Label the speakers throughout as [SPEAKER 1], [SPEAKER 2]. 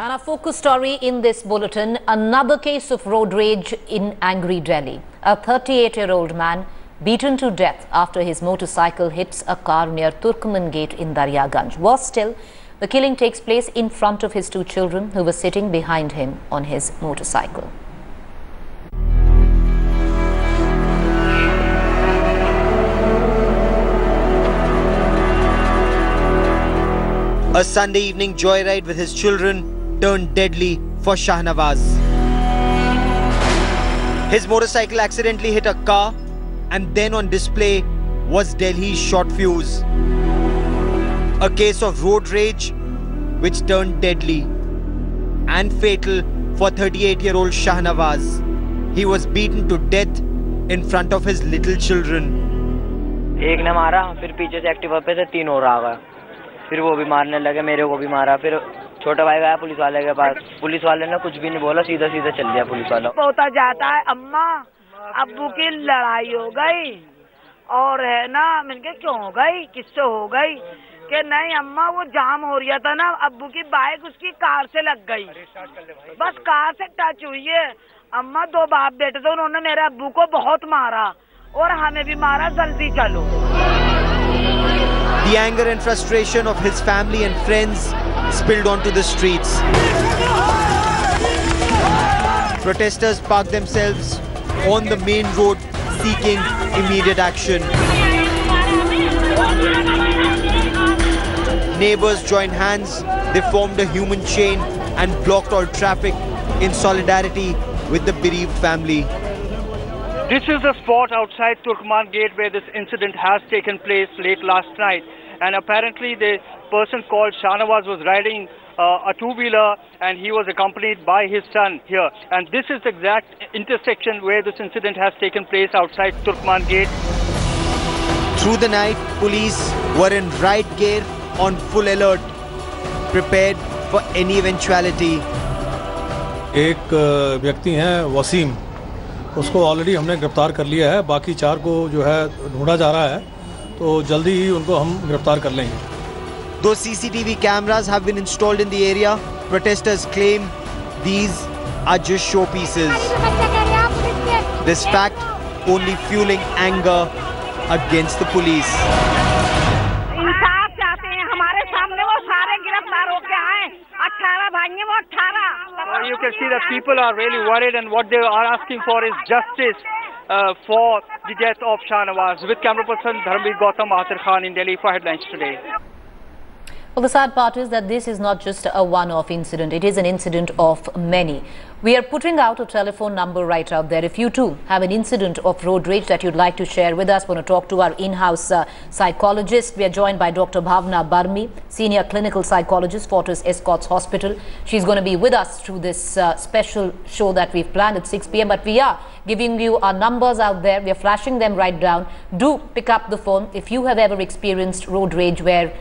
[SPEAKER 1] And our focus story in this bulletin, another case of road rage in angry Delhi. A 38-year-old man beaten to death after his motorcycle hits a car near Turkman Gate in Daryaganj. Worse still, the killing takes place in front of his two children who were sitting behind him on his motorcycle.
[SPEAKER 2] A Sunday evening joyride with his children turned deadly for Shahnawaz. His motorcycle accidentally hit a car, and then on display was Delhi's short fuse. A case of road rage which turned deadly and fatal for 38-year-old Shahnawaz. He was beaten to death in front of his little children.
[SPEAKER 3] एक ने मारा, फिर पीछे से Activa पे से तीन और आ गए, फिर वो भी मारने लगे, मेरे को भी मारा, फिर छोटा भाई गया पुलिस वाले के पास, पुलिस वाले ने कुछ भी नहीं बोला, सीधा सीधा चल दिया पुलिस वाला।
[SPEAKER 4] होता जाता है अम्मा अब्बू की लड़ाई हो गई और है ना, मैंने क्यों हो गई, किससे हो गई, कि नहीं अम्मा वो जाम हो रहा था ना, अब्बू की बाइक उसकी कार से लग गई, बस कार से टच हुई है। अम्मा दो बाप बेटे थे, उन्होंने मेरे अब्बू को बहुत मारा और हमें भी मारा, जल्दी चलो।
[SPEAKER 2] The anger and frustration of his family and friends spilled onto the streets. Protesters parked themselves on the main road seeking immediate action. Neighbors joined hands, they formed a human chain and blocked all traffic in solidarity with the bereaved family.
[SPEAKER 5] This is the spot outside Turkman Gate where this incident has taken place late last night, and apparently the person called Shahnawaz was riding a two-wheeler and he was accompanied by his son here, and this is the exact intersection where this incident has taken place outside Turkman Gate.
[SPEAKER 2] Through the night, police were in right gear on full alert, prepared for any eventuality.
[SPEAKER 6] एक व्यक्ति हैं वसीम, उसको already हमने गिरफ्तार कर लिया है, बाकी चार को जो है ढूंढा जा रहा है, तो जल्दी ही उनको हम गिरफ्तार कर लेंगे।
[SPEAKER 2] Though CCTV cameras have been installed in the area, protesters claim these are just showpieces. This fact only fueling anger against the police.
[SPEAKER 4] इंसाफ चाहते हैं, हमारे सामने वो सारे गिरफ्तार होके आए, 18 भाइयों वो 18।
[SPEAKER 5] You can see that people are really worried, and what they are asking for is justice for the death of Shahnawaz. With camera person Dharmveer Gautam, Atir Khan in Delhi for Headlines Today.
[SPEAKER 1] Well, the sad part is that this is not just a one-off incident. It is an incident of many. We are putting out a telephone number right out there. If you too have an incident of road rage that you'd like to share with us, want to talk to our in-house psychologist. We are joined by Dr. Bhavna Barmi, Senior Clinical Psychologist, Fortis Escorts Hospital. She's going to be with us through this special show that we've planned at 6 p.m. But we are giving you our numbers out there. We are flashing them right down. Do pick up the phone if you have ever experienced road rage where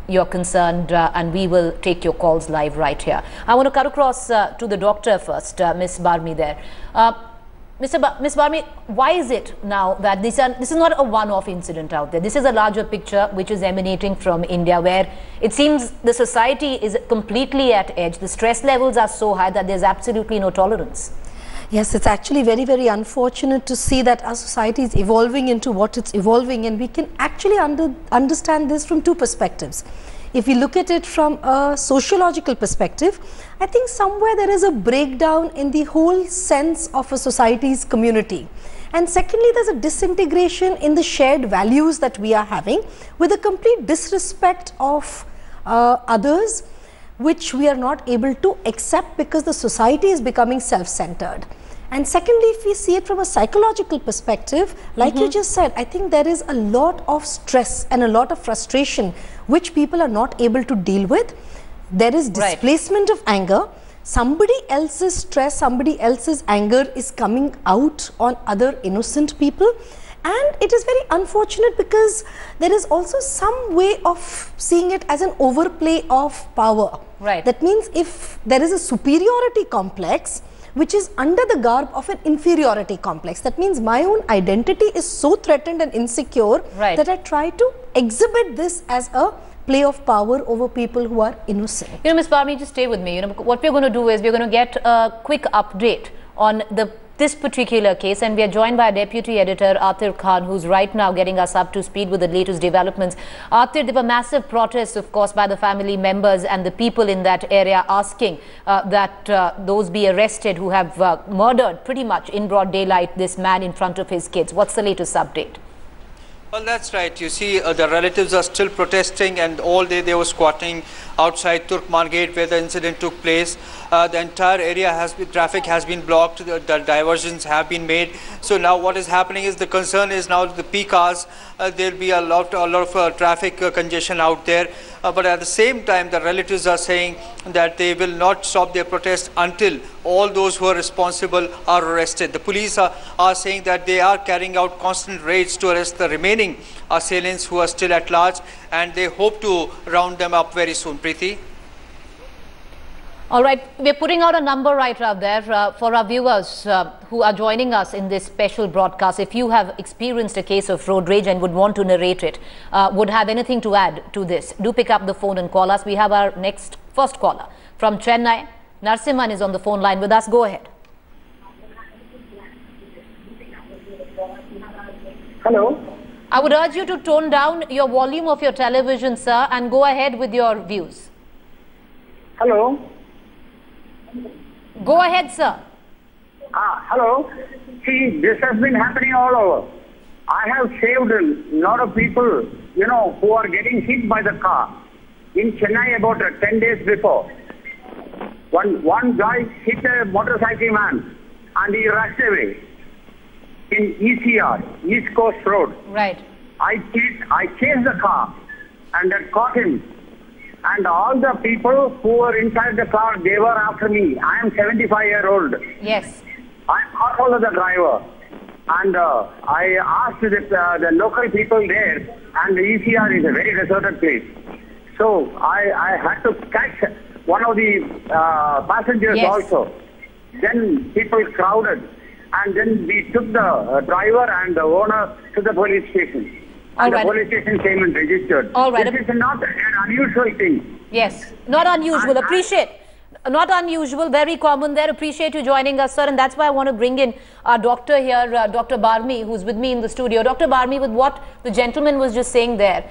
[SPEAKER 1] you're concerned, and we will take your calls live right here. I want to cut across to the doctor first, Ms. Barmi there. Ms. Barmi, why is it now that this is not a one-off incident out there? This is a larger picture which is emanating from India, where it seems the society is completely at edge. The stress levels are so high that there's absolutely no tolerance.
[SPEAKER 7] Yes, it's actually very, very unfortunate to see that our society is evolving into what it's evolving, and we can actually understand this from two perspectives. If we look at it from a sociological perspective, I think somewhere there is a breakdown in the whole sense of a society's community. And secondly, there's a disintegration in the shared values that we are having, with a complete disrespect of others, which we are not able to accept because the society is becoming self-centered. And secondly, if we see it from a psychological perspective, like you just said, I think there is a lot of stress and a lot of frustration which people are not able to deal with. There is displacement of anger. Somebody else's stress, somebody else's anger is coming out on other innocent people. And it is very unfortunate because there is also some way of seeing it as an overplay of power.
[SPEAKER 1] Right.
[SPEAKER 7] That means if there is a superiority complex which is under the garb of an inferiority complex, that means my own identity is so threatened and insecure that I try to exhibit this as a play of power over people who are innocent.
[SPEAKER 1] You know, Ms. Barmi, just stay with me. You know, what we're going to do is we're going to get a quick update on this particular case, and we are joined by Deputy Editor Atir Khan, who's right now getting us up to speed with the latest developments. Atir, there were massive protests, of course, by the family members and the people in that area asking that those be arrested who have murdered pretty much in broad daylight this man in front of his kids. What's the latest update?
[SPEAKER 5] Well, that's right. You see, the relatives are still protesting, and all day they were squatting outside Turkman Gate where the incident took place. The entire area traffic has been blocked. The diversions have been made. So now what is happening is, the concern is now the peak hours. There'll be a lot of traffic congestion out there. But at the same time, the relatives are saying that they will not stop their protest until all those who are responsible are arrested. The police are saying that they are carrying out constant raids to arrest the remaining assailants who are still at large, and they hope to round them up very soon. Preeti?
[SPEAKER 1] All right, we're putting out a number right out there for our viewers who are joining us in this special broadcast. If you have experienced a case of road rage and would want to narrate it, would have anything to add to this, do pick up the phone and call us. We have our first caller from Chennai. Narsimhan is on the phone line with us. Go ahead.
[SPEAKER 8] Hello.
[SPEAKER 1] I would urge you to tone down your volume of your television, sir, and go ahead with your views.
[SPEAKER 8] Hello.
[SPEAKER 1] Go ahead, sir.
[SPEAKER 8] Hello. See, this has been happening all over. I have saved a lot of people, you know, who are getting hit by the car. In Chennai, about 10 days before, one guy hit a motorcycle man and he rushed away in ECR, East Coast Road.
[SPEAKER 1] Right.
[SPEAKER 8] I chased the car and I caught him. And all the people who were inside the car, they were after me. I am 75-year-old.
[SPEAKER 1] Yes.
[SPEAKER 8] I followed the driver. And I asked the local people there, and the ECR is a very deserted place. So I had to catch one of the passengers also. Then people crowded. And then we took the driver and the owner to the police station. And the police station came and registered.
[SPEAKER 1] All right.
[SPEAKER 8] This is not an unusual thing.
[SPEAKER 1] Yes, not unusual. Appreciate. Not unusual, very common there. Appreciate you joining us, sir. And that's why I want to bring in our doctor here, Dr. Barmi, who's with me in the studio. Dr. Barmi, with what the gentleman was just saying there,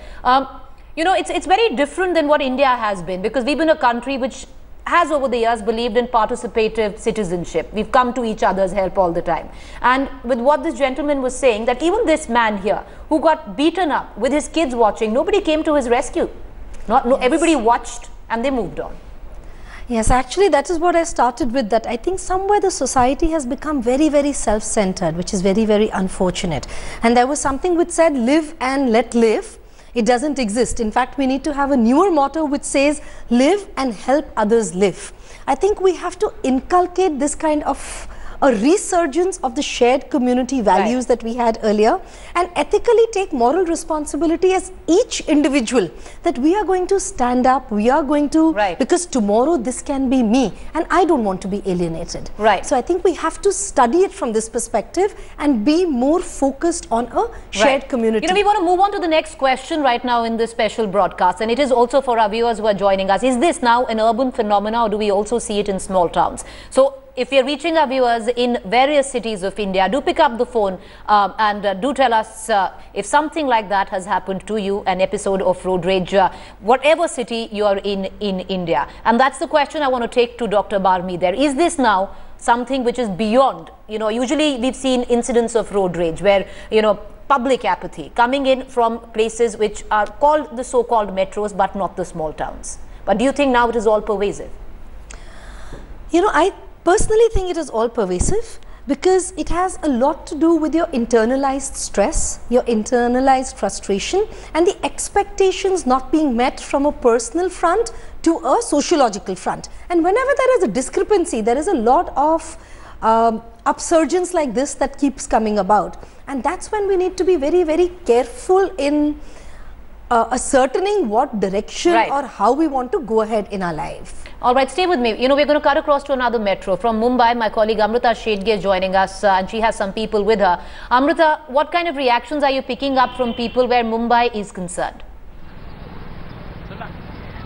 [SPEAKER 1] you know, it's very different than what India has been, because we've been a country which has over the years believed in participative citizenship. We've come to each other's help all the time. And with what this gentleman was saying, that even this man here who got beaten up with his kids watching, nobody came to his rescue. Everybody watched and they moved on.
[SPEAKER 7] Yes, actually that is what I started with, that I think somewhere the society has become very, very self-centered, which is very, very unfortunate. And there was something which said live and let live. It doesn't exist. In fact, we need to have a newer motto which says live and help others live. I think we have to inculcate this kind of a resurgence of the shared community values that we had earlier, and ethically take moral responsibility as each individual, that we are going to stand up, we are going to, because tomorrow this can be me and I don't want to be alienated.
[SPEAKER 1] Right.
[SPEAKER 7] So I think we have to study it from this perspective and be more focused on a shared community.
[SPEAKER 1] You know, we want to move on to the next question right now in this special broadcast, and it is also for our viewers who are joining us. Is this now an urban phenomenon, or do we also see it in small towns? So if you're reaching our viewers in various cities of India, do pick up the phone and do tell us if something like that has happened to you, an episode of road rage, whatever city you are in India. And that's the question I want to take to Dr. Barmi there. Is this now something which is beyond, you know, usually we've seen incidents of road rage where, you know, public apathy coming in from places which are called the so-called metros but not the small towns. But do you think now it is all pervasive?
[SPEAKER 7] You know, I personally think it is all pervasive, because it has a lot to do with your internalized stress, your internalized frustration, and the expectations not being met from a personal front to a sociological front. And whenever there is a discrepancy, there is a lot of upsurgence like this that keeps coming about. And that's when we need to be very, very careful in ascertaining what direction or how we want to go ahead in our life.
[SPEAKER 1] All right, stay with me. You know, we're going to cut across to another metro. From Mumbai, my colleague Amrita Shedge is joining us and she has some people with her. Amrita, what kind of reactions are you picking up from people where Mumbai is concerned?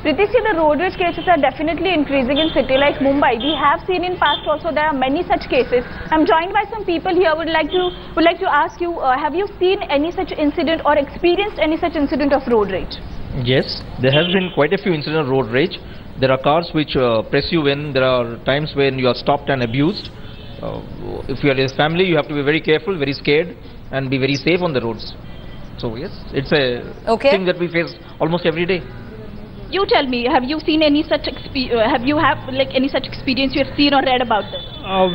[SPEAKER 9] Priti, see, the road rage cases are definitely increasing in city like Mumbai. We have seen in past also there are many such cases. I'm joined by some people here. Would like to ask you, have you seen any such incident or experienced any such incident of road rage?
[SPEAKER 10] Yes, there has been quite a few incidents of road rage. There are cars which press you when there are times when you are stopped and abused. If you are a family, you have to be very careful, very scared, and be very safe on the roads. So yes, it's a thing that we face almost every day.
[SPEAKER 9] You tell me, have you seen any such any such experience you have seen or read about this?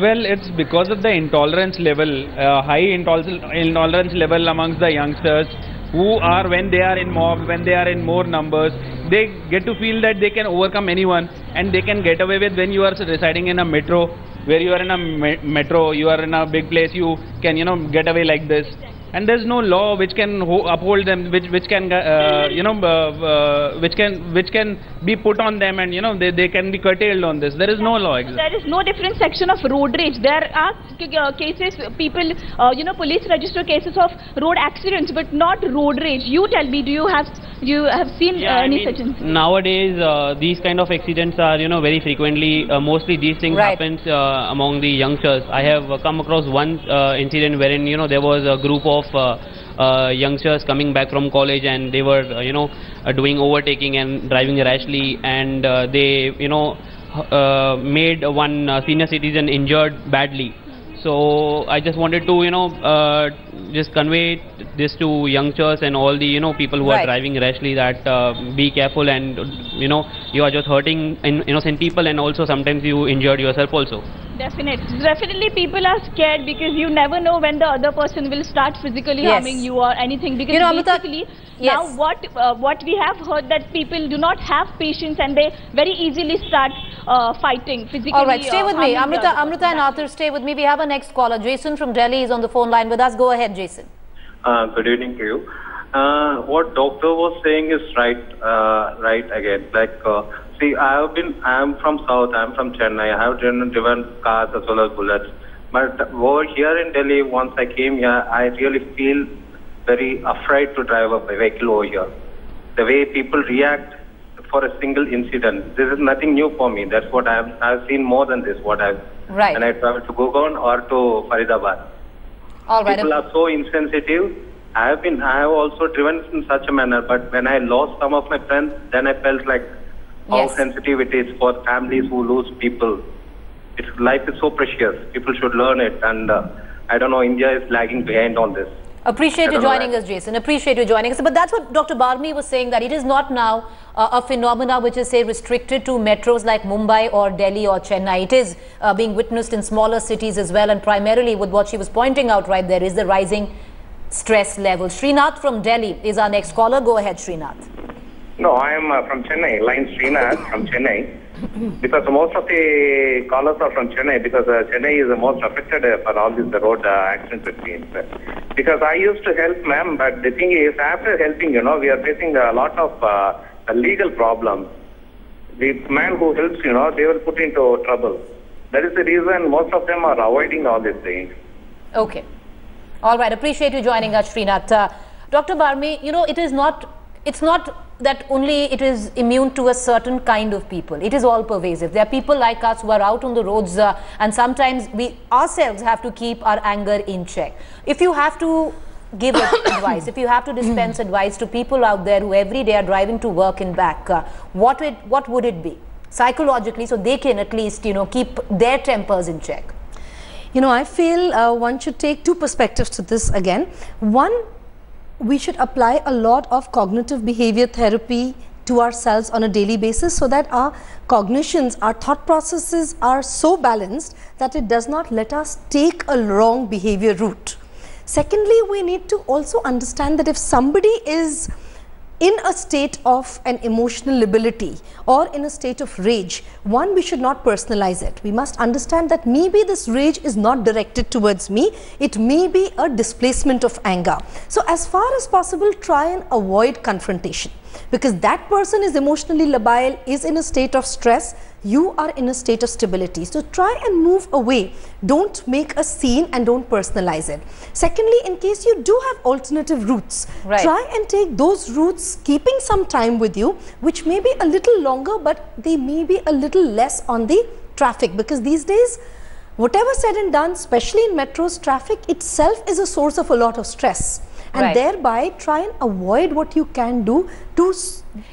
[SPEAKER 11] Well, it's because of the intolerance level, high intolerance level amongst the youngsters, who are, when they are in mob, when they are in more numbers, they get to feel that they can overcome anyone and they can get away with. When you are residing in a metro, where you are in a metro, you are in a big place, you can, get away like this. And there's no law which can uphold them, which can be put on them, and they can be curtailed on this. There is no law.
[SPEAKER 9] There is no different section of road rage. There are cases, people, police register cases of road accidents, but not road rage. You tell me, do you have seen any such incidents?
[SPEAKER 12] Nowadays, these kind of accidents are very frequently. Mostly these things happens among the youngsters. I have come across one incident wherein there was a group of youngsters coming back from college, and they were doing overtaking and driving rashly, and they made one senior citizen injured badly. So I just wanted to just convey this to youngsters and all the people who are driving rashly, that be careful, and you are just hurting innocent people, and also sometimes you injured yourself also.
[SPEAKER 9] Definitely people are scared, because you never know when the other person will start physically harming you or anything, because basically now what we have heard, that people do not have patience and they very easily start fighting physically.
[SPEAKER 1] All right, stay with me. Amrita and Arthur, stay with me. We have a next caller. Jason from Delhi is on the phone line with us. Go ahead, Jason.
[SPEAKER 13] Good evening to you. What doctor was saying is right again. Like, see, I am from South, I am from Chennai. I have driven cars as well as bullets. But over here in Delhi, once I came here, I really feel very afraid to drive a vehicle over here. The way people react for a single incident, this is nothing new for me. That's what I've seen more than this. When I travel to Gurgaon or to Faridabad. People are so insensitive. I have also driven in such a manner, but when I lost some of my friends, then I felt like how sensitive it is for families who lose people. Life is so precious. People should learn it, and I don't know, India is lagging behind on this.
[SPEAKER 1] Appreciate you joining us, Jason. Appreciate you joining us. But that's what Dr. Barmi was saying, that it is not now a phenomena which is, say, restricted to metros like Mumbai or Delhi or Chennai. It is being witnessed in smaller cities as well, and primarily with what she was pointing out right there is the rising stress level. Srinath from Delhi is our next caller. Go ahead, Srinath.
[SPEAKER 14] No, I am from Chennai, line Srinath from Chennai. Because most of the callers are from Chennai, because Chennai is the most affected for all these road accidents with me. Because I used to help, ma'am, but the thing is, after helping, we are facing a lot of legal problems. The man who helps, they will put into trouble. That is the reason most of them are avoiding all these things.
[SPEAKER 1] Okay. All right. Appreciate you joining us, Srinath. Dr. Barmi, it's not that only it is immune to a certain kind of people. It is all pervasive. There are people like us who are out on the roads and sometimes we ourselves have to keep our anger in check. If you have to give advice, if you have to dispense advice to people out there who every day are driving to work and back, what would it be psychologically, so they can at least, keep their tempers in check?
[SPEAKER 7] I feel one should take two perspectives to this again. One, we should apply a lot of cognitive behavior therapy to ourselves on a daily basis, so that our cognitions, our thought processes are so balanced that it does not let us take a wrong behavior route. Secondly, we need to also understand that if somebody is in a state of an emotional lability or in a state of rage, one, we should not personalize it. We must understand that maybe this rage is not directed towards me, it may be a displacement of anger. So as far as possible, try and avoid confrontation, because that person is emotionally labile, is in a state of stress. you are in a state of stability. So try and move away. Don't make a scene and don't personalize it. Secondly, in case you do have alternative routes, try and take those routes, keeping some time with you, which may be a little longer, but they may be a little less on the traffic, because these days, whatever said and done, especially in metros, traffic itself is a source of a lot of stress. And thereby try and avoid what you can do to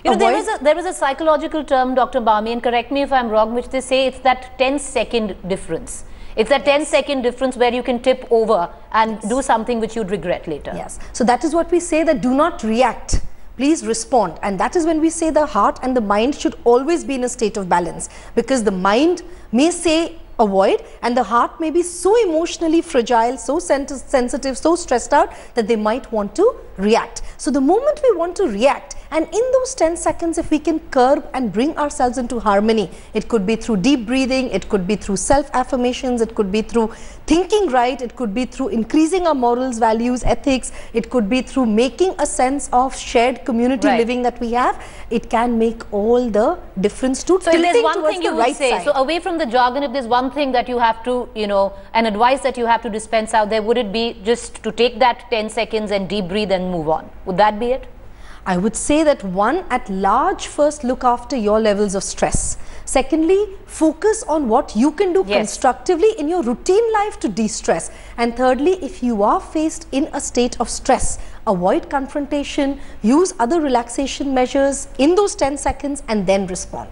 [SPEAKER 1] there is a psychological term, Dr. Bami, and correct me if I'm wrong, which they say it's that 10-second difference. It's that 10-second difference where you can tip over and do something which you'd regret later.
[SPEAKER 7] Yes. So that is what we say, that do not react. Please respond. And that is when we say the heart and the mind should always be in a state of balance, because the mind may say avoid and the heart may be so emotionally fragile, so sensitive, so stressed out that they might want to react. So the moment we want to react, and in those 10 seconds, if we can curb and bring ourselves into harmony, it could be through deep breathing, it could be through self-affirmations, it could be through thinking right, it could be through increasing our morals, values, ethics, it could be through making a sense of shared community living that we have. It can make all the difference to
[SPEAKER 1] so if there's one thing you
[SPEAKER 7] would
[SPEAKER 1] say, so away from the jargon, if there's one thing that you have to, an advice that you have to dispense out there, would it be just to take that 10 seconds and deep breathe and move on? Would that be it?
[SPEAKER 7] I would say that one, at large, first look after your levels of stress. Secondly, focus on what you can do constructively in your routine life to de-stress. And thirdly, if you are faced in a state of stress, avoid confrontation, use other relaxation measures in those 10 seconds and then respond.